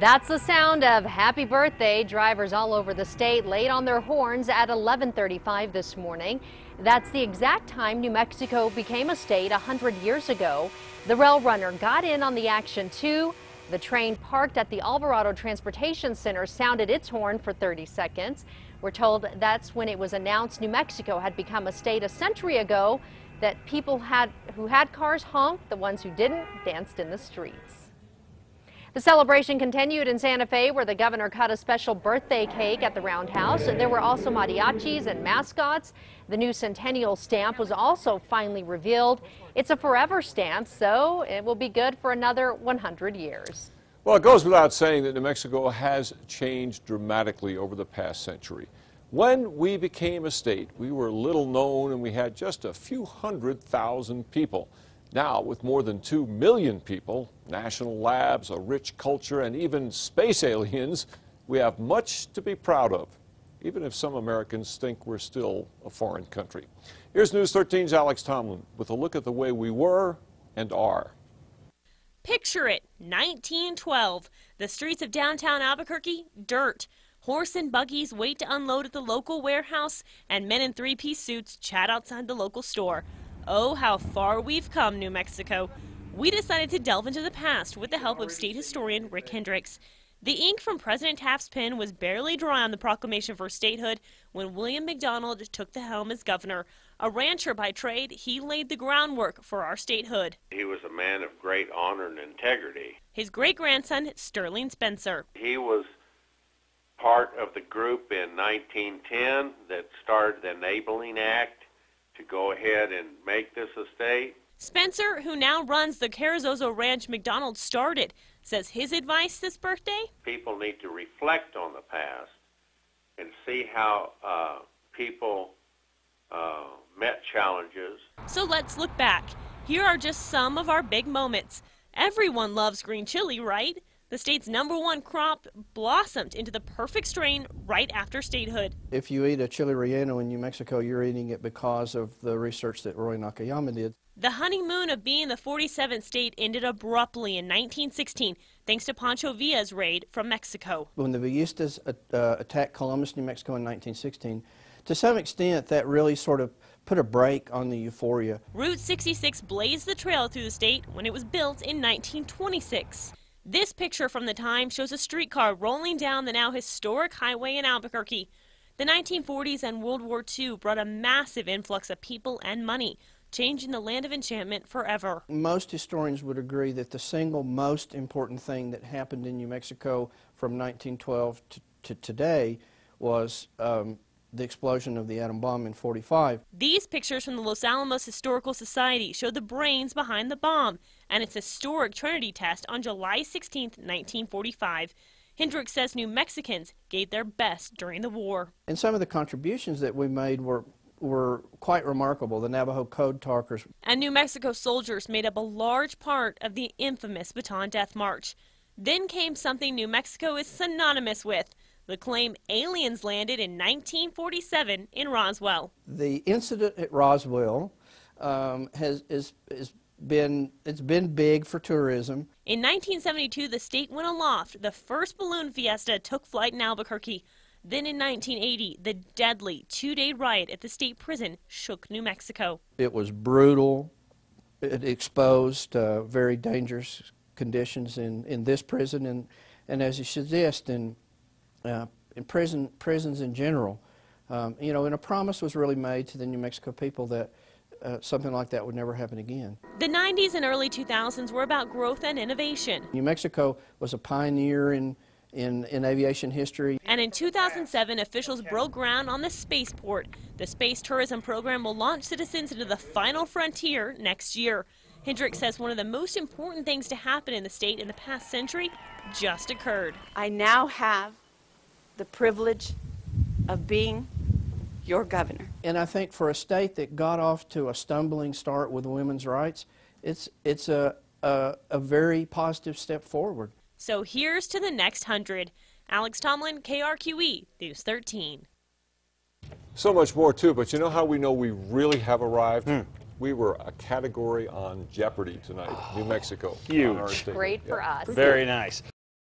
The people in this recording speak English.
That's the sound of happy birthday. Drivers all over the state laid on their horns at 11:35 this morning. That's the exact time New Mexico became a state 100 years ago. The rail runner got in on the action too. The train parked at the Alvarado Transportation Center sounded its horn for 30 seconds. We're told that's when it was announced New Mexico had become a state a century ago, that people who had cars honked, the ones who didn't danced in the streets. The celebration continued in Santa Fe, where the governor cut a special birthday cake at the Roundhouse. There were also mariachis and mascots. The new centennial stamp was also finally revealed. It's a forever stamp, so it will be good for another 100 years. Well, it goes without saying that New Mexico has changed dramatically over the past century. When we became a state, we were little known and we had just a few 100,000 people. Now, with more than 2 million people, national labs, a rich culture, and even space aliens, we have much to be proud of, even if some Americans think we're still a foreign country. Here's News 13's Alex Tomlin with a look at the way we were and are. Picture it, 1912. The streets of downtown Albuquerque, dirt. Horse and buggies wait to unload at the local warehouse, and men in three-piece suits chat outside the local store. Oh, how far we've come, New Mexico. We decided to delve into the past with the help of state historian Rick Hendricks. The ink from President Taft's pen was barely dry on the proclamation for statehood when William McDonald took the helm as governor. A rancher by trade, he laid the groundwork for our statehood. He was a man of great honor and integrity. His great-grandson, Sterling Spencer. He was part of the group in 1910 that started the Enabling Act to go ahead and make this a state. Spencer, who now runs the Carrizozo Ranch McDonald started, says his advice this birthday? People need to reflect on the past and see how people met challenges. So let's look back. Here are just some of our big moments. Everyone loves green chili, right? The state's #1 crop blossomed into the perfect strain right after statehood. If you eat a chili relleno in New Mexico, you're eating it because of the research that Roy Nakayama did. The honeymoon of being the 47th state ended abruptly in 1916, thanks to Pancho Villa's raid from Mexico. When the Villistas attacked Columbus, New Mexico in 1916, to some extent that really sort of put a break on the euphoria. Route 66 blazed the trail through the state when it was built in 1926. This picture from the time shows a streetcar rolling down the now historic highway in Albuquerque. The 1940s and World War II brought a massive influx of people and money, changing the land of enchantment forever. Most historians would agree that the single most important thing that happened in New Mexico from 1912 to today was the explosion of the atom bomb in '45. These pictures from the Los Alamos Historical Society show the brains behind the bomb and its historic Trinity test on July 16, 1945. Hendricks says New Mexicans gave their best during the war. And some of the contributions that we made were quite remarkable. The Navajo Code Talkers. And New Mexico soldiers made up a large part of the infamous Bataan Death March. Then came something New Mexico is synonymous with: the claim aliens landed in 1947 in Roswell. The incident at Roswell has been big for tourism. In 1972, the state went aloft. The first balloon fiesta took flight in Albuquerque. Then in 1980, the deadly two-day riot at the state prison shook New Mexico. It was brutal. It exposed very dangerous conditions in this prison and as you suggest, in prisons in general. You know, and a promise was really made to the New Mexico people that something like that would never happen again. The 90s and early 2000s were about growth and innovation. New Mexico was a pioneer in aviation history. And in 2007, officials broke ground on the spaceport. The space tourism program will launch citizens into the final frontier next year. Hendricks says one of the most important things to happen in the state in the past century just occurred. I now have the privilege of being your governor. And I think for a state that got off to a stumbling start with women's rights, it's a very positive step forward. So here's to the next 100. Alex Tomlin, KRQE, News 13. So much more, too, but you know how we know we really have arrived? We were a category on Jeopardy tonight, New Mexico. Huge. Great for us. Very nice.